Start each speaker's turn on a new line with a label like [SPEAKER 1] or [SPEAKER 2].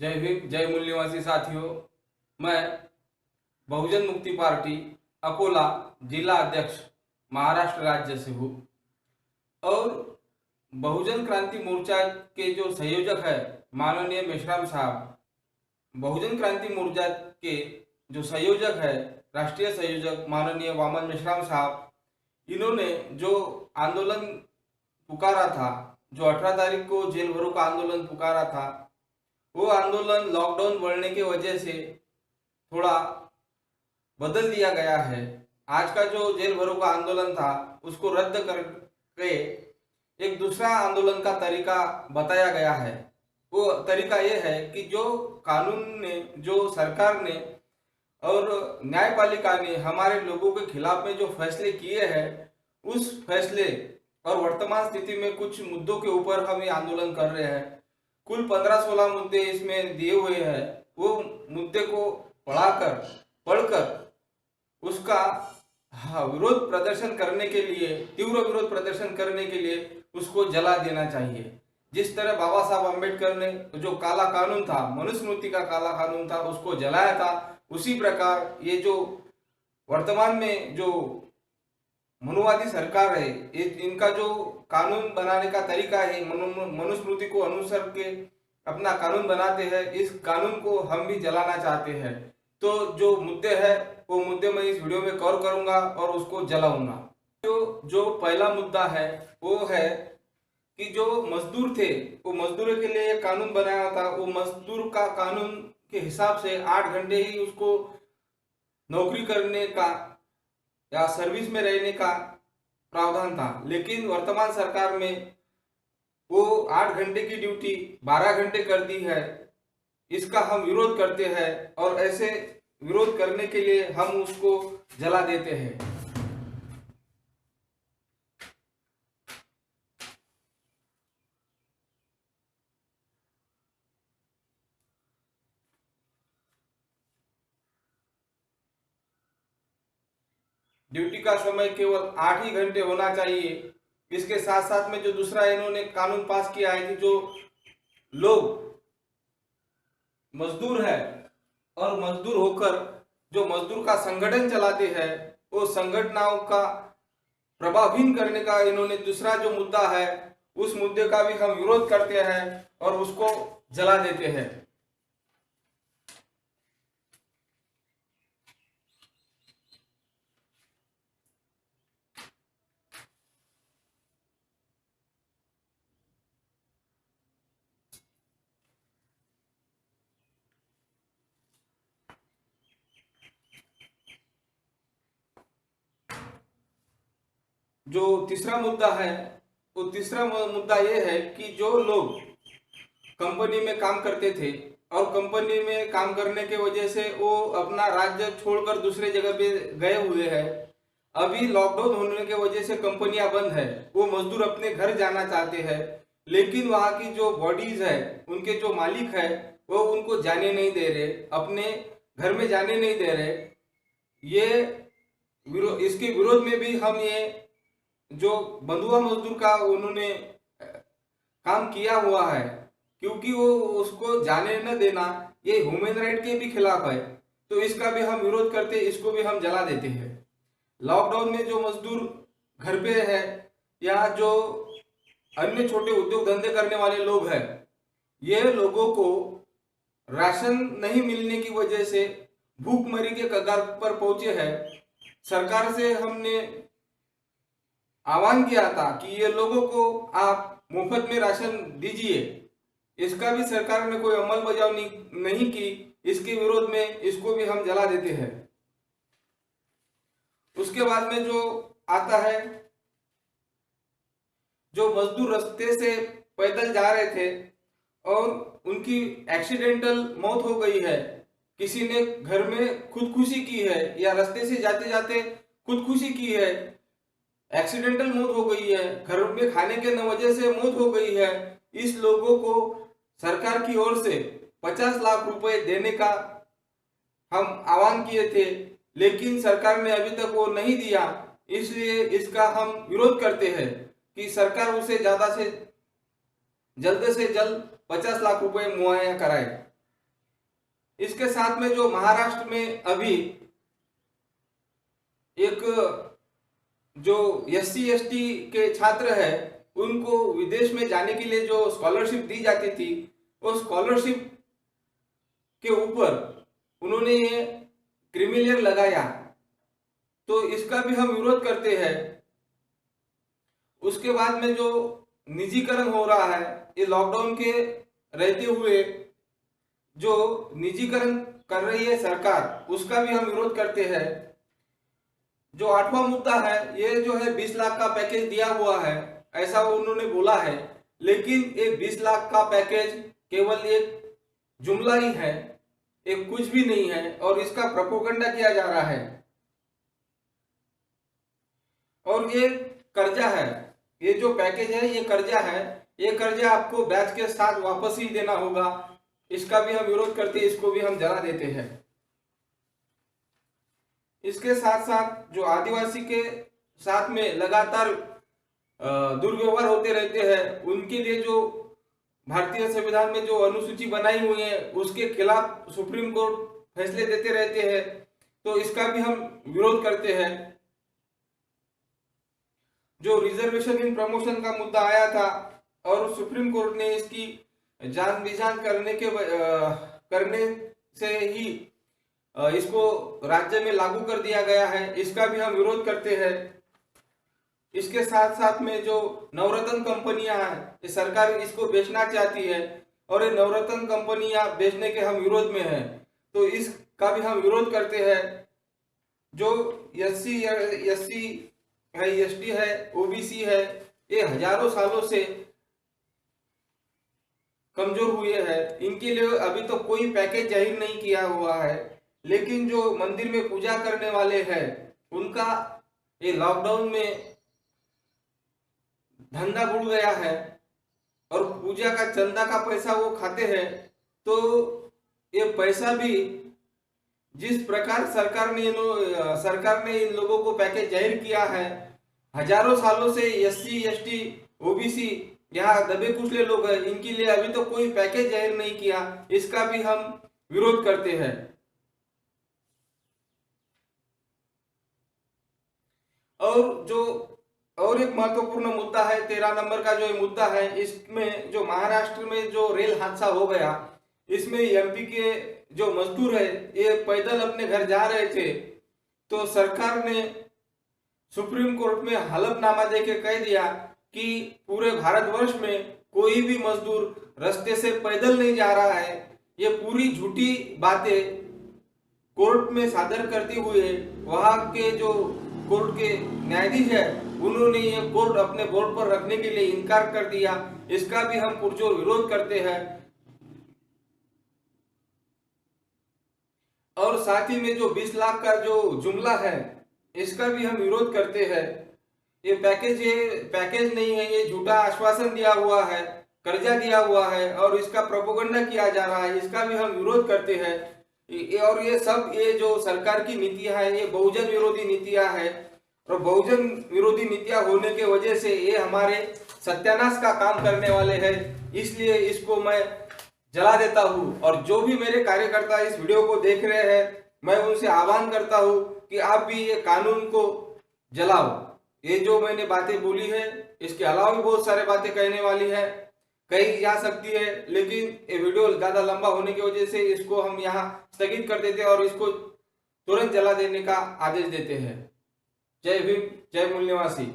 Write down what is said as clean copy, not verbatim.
[SPEAKER 1] जय भीम, जय मूल निवासी साथियों। मैं बहुजन मुक्ति पार्टी अकोला जिला अध्यक्ष महाराष्ट्र राज्य से हूँ और बहुजन क्रांति मोर्चा के जो संयोजक है माननीय मेश्राम साहब, बहुजन क्रांति मोर्चा के जो संयोजक है राष्ट्रीय संयोजक माननीय वामन मेश्राम साहब, इन्होंने जो आंदोलन पुकारा था, जो 18 तारीख को जेल भरो का आंदोलन पुकारा था, वो आंदोलन लॉकडाउन बढ़ने की वजह से थोड़ा बदल दिया गया है। आज का जो जेल भरो का आंदोलन था उसको रद्द करके एक दूसरा आंदोलन का तरीका बताया गया है। वो तरीका ये है कि जो कानून ने, जो सरकार ने और न्यायपालिका ने हमारे लोगों के खिलाफ में जो फैसले किए हैं, उस फैसले और वर्तमान स्थिति में कुछ मुद्दों के ऊपर हम ये आंदोलन कर रहे हैं। कुल 15-16 मुद्दे इसमें दिए हुए हैं। वो मुद्दे को पढ़कर उसका विरोध प्रदर्शन करने के लिए, तीव्र विरोध प्रदर्शन करने के लिए उसको जला देना चाहिए। जिस तरह बाबा साहब अम्बेडकर ने जो काला कानून था, मनुस्मृति का काला कानून था, उसको जलाया था, उसी प्रकार ये जो वर्तमान में जो मनुवादी सरकार है, इनका जो कानून बनाने का तरीका है, मनुस्मृति को अनुसर के अपना कानून बनाते हैं, इस कानून को हम भी जलाना चाहते हैं। तो जो मुद्दे हैं वो मुद्दे मैं इस वीडियो में कवर करूंगा और उसको जलाऊंगा। जो पहला मुद्दा है वो है कि जो मजदूर थे, वो मजदूरों के लिए कानून बनाया था। वो मजदूर का कानून के हिसाब से 8 घंटे ही उसको नौकरी करने का या सर्विस में रहने का प्रावधान था, लेकिन वर्तमान सरकार में वो 8 घंटे की ड्यूटी 12 घंटे कर दी है। इसका हम विरोध करते हैं और ऐसे विरोध करने के लिए हम उसको जला देते हैं। ड्यूटी का समय केवल 8 ही घंटे होना चाहिए। इसके साथ साथ में जो दूसरा इन्होंने कानून पास किया है कि जो लोग मजदूर है और मजदूर होकर जो मजदूर का संगठन चलाते हैं, वो संगठनों का प्रभावहीन करने का इन्होंने दूसरा जो मुद्दा है, उस मुद्दे का भी हम विरोध करते हैं और उसको जला देते हैं। जो तीसरा मुद्दा है, वो तीसरा मुद्दा ये है कि जो लोग कंपनी में काम करते थे और कंपनी में काम करने के वजह से वो अपना राज्य छोड़कर दूसरे जगह पे गए हुए हैं। अभी लॉकडाउन होने के वजह से कंपनियां बंद है, वो मजदूर अपने घर जाना चाहते हैं, लेकिन वहां की जो बॉडीज है, उनके जो मालिक है, वो उनको जाने नहीं दे रहे, अपने घर में जाने नहीं दे रहे। इसके विरोध में भी हम ये जो बंधुआ मजदूर का उन्होंने काम किया हुआ है, क्योंकि वो उसको जाने न देना ये ह्यूमन राइट के भी खिलाफ है, तो इसका भी हम विरोध करते, इसको भी हम जला देते हैं। लॉकडाउन में जो मजदूर घर पे है या जो अन्य छोटे उद्योग धंधे करने वाले लोग हैं, ये लोगों को राशन नहीं मिलने की वजह से भूखमरी के कगार पर पहुंचे हैं। सरकार से हमने आह्वान किया था कि ये लोगों को आप मुफ्त में राशन दीजिए, इसका भी सरकार ने कोई अमलबजावनी नहीं की। इसके विरोध में इसको भी हम जला देते हैं। उसके बाद में जो आता है, जो मजदूर रास्ते से पैदल जा रहे थे और उनकी एक्सीडेंटल मौत हो गई है, किसी ने घर में खुदकुशी की है या रास्ते से जाते जाते खुदकुशी की है, एक्सीडेंटल मौत हो गई है, घर में खाने के न वजह से मौत हो गई है, इस लोगों को सरकार की ओर से 50 लाख रुपए देने का हम आह्वान किए थे, लेकिन सरकार ने अभी तक वो नहीं दिया। इसलिए इसका हम विरोध करते हैं कि सरकार उसे ज्यादा से जल्द 50 लाख रुपए मुहैया कराए। इसके साथ में जो महाराष्ट्र में अभी एक जो SC ST के छात्र है उनको विदेश में जाने के लिए जो स्कॉलरशिप दी जाती थी, वो स्कॉलरशिप के ऊपर उन्होंने ये क्रीमी लगाया, तो इसका भी हम विरोध करते हैं। उसके बाद में जो निजीकरण हो रहा है, ये लॉकडाउन के रहते हुए जो निजीकरण कर रही है सरकार, उसका भी हम विरोध करते हैं। जो 8वां मुद्दा है, ये जो है 20 लाख का पैकेज दिया हुआ है, ऐसा उन्होंने बोला है, लेकिन ये 20 लाख का पैकेज केवल एक जुमला ही है, एक कुछ भी नहीं है, और इसका प्रोपेगेंडा किया जा रहा है। और ये कर्जा है, ये जो पैकेज है ये कर्जा है, ये कर्जा आपको ब्याज के साथ वापस ही देना होगा, इसका भी हम विरोध करते हैं, इसको भी हम जला देते हैं। इसके साथ साथ जो आदिवासी के साथ में लगातार दुर्व्यवहार होते रहते हैं, उनके लिए जो भारतीय संविधान में जो अनुसूची बनाई हुई है उसके खिलाफ सुप्रीम कोर्ट फैसले देते रहते हैं, तो इसका भी हम विरोध करते हैं। जो रिजर्वेशन इन प्रमोशन का मुद्दा आया था और सुप्रीम कोर्ट ने इसकी जान बेजान करने से ही इसको राज्य में लागू कर दिया गया है, इसका भी हम विरोध करते हैं। इसके साथ साथ में जो नवरत्न कंपनियां हैं, ये सरकार इसको बेचना चाहती है और ये नवरत्न कंपनियां बेचने के हम विरोध में हैं, तो इसका भी हम विरोध करते हैं। जो SC है, ST है, OBC है, ये हजारों सालों से कमजोर हुए हैं, इनके लिए अभी तो कोई पैकेज जाहिर नहीं किया हुआ है, लेकिन जो मंदिर में पूजा करने वाले हैं उनका ये लॉकडाउन में धंधा बुड़ गया है और पूजा का चंदा का पैसा वो खाते हैं, तो ये पैसा भी जिस प्रकार सरकार ने इन लोगों को पैकेज जाहिर किया है, हजारों सालों से SC ST OBC यहाँ दबे कुचले लोग हैं, इनके लिए अभी तो कोई पैकेज जाहिर नहीं किया, इसका भी हम विरोध करते हैं। और एक महत्वपूर्ण मुद्दा है, 13 नंबर का जो मुद्दा है, इसमें जो महाराष्ट्र में जो रेल हादसा हो गया, इसमें MP के जो मजदूर है ये पैदल अपने घर जा रहे थे, तो सरकार ने सुप्रीम कोर्ट में हलफनामा देके कह दिया कि पूरे भारतवर्ष में कोई भी मजदूर रास्ते से पैदल नहीं जा रहा है। ये पूरी झूठी बातें कोर्ट में सादर करते हुए वहां के जो कोर्ट के न्यायाधीश है उन्होंने ये कोर्ट अपने बोर्ड पर रखने के लिए इनकार कर दिया, इसका भी हम पुरजोर विरोध करते हैं। और साथ ही में जो 20 लाख का जो जुमला है, इसका भी हम विरोध करते हैं। ये पैकेज नहीं है, ये झूठा आश्वासन दिया हुआ है, कर्जा दिया हुआ है और इसका प्रोपेगेंडा किया जा रहा है, इसका भी हम विरोध करते हैं। और ये जो सरकार की नीतियां है, ये बहुजन विरोधी नीतियां है, और बहुजन विरोधी नीतियां होने के वजह से ये हमारे सत्यानाश का काम करने वाले हैं, इसलिए इसको मैं जला देता हूं। और जो भी मेरे कार्यकर्ता इस वीडियो को देख रहे हैं, मैं उनसे आह्वान करता हूं कि आप भी ये कानून को जलाओ। ये जो मैंने बातें बोली है, इसके अलावा भी बहुत सारे बातें कहने वाली है, कही जा सकती है, लेकिन ये वीडियो ज्यादा लंबा होने की वजह से इसको हम यहाँ स्थगित कर देते हैं और इसको तुरंत जला देने का आदेश देते हैं। जय भीम, जय मूल निवासी।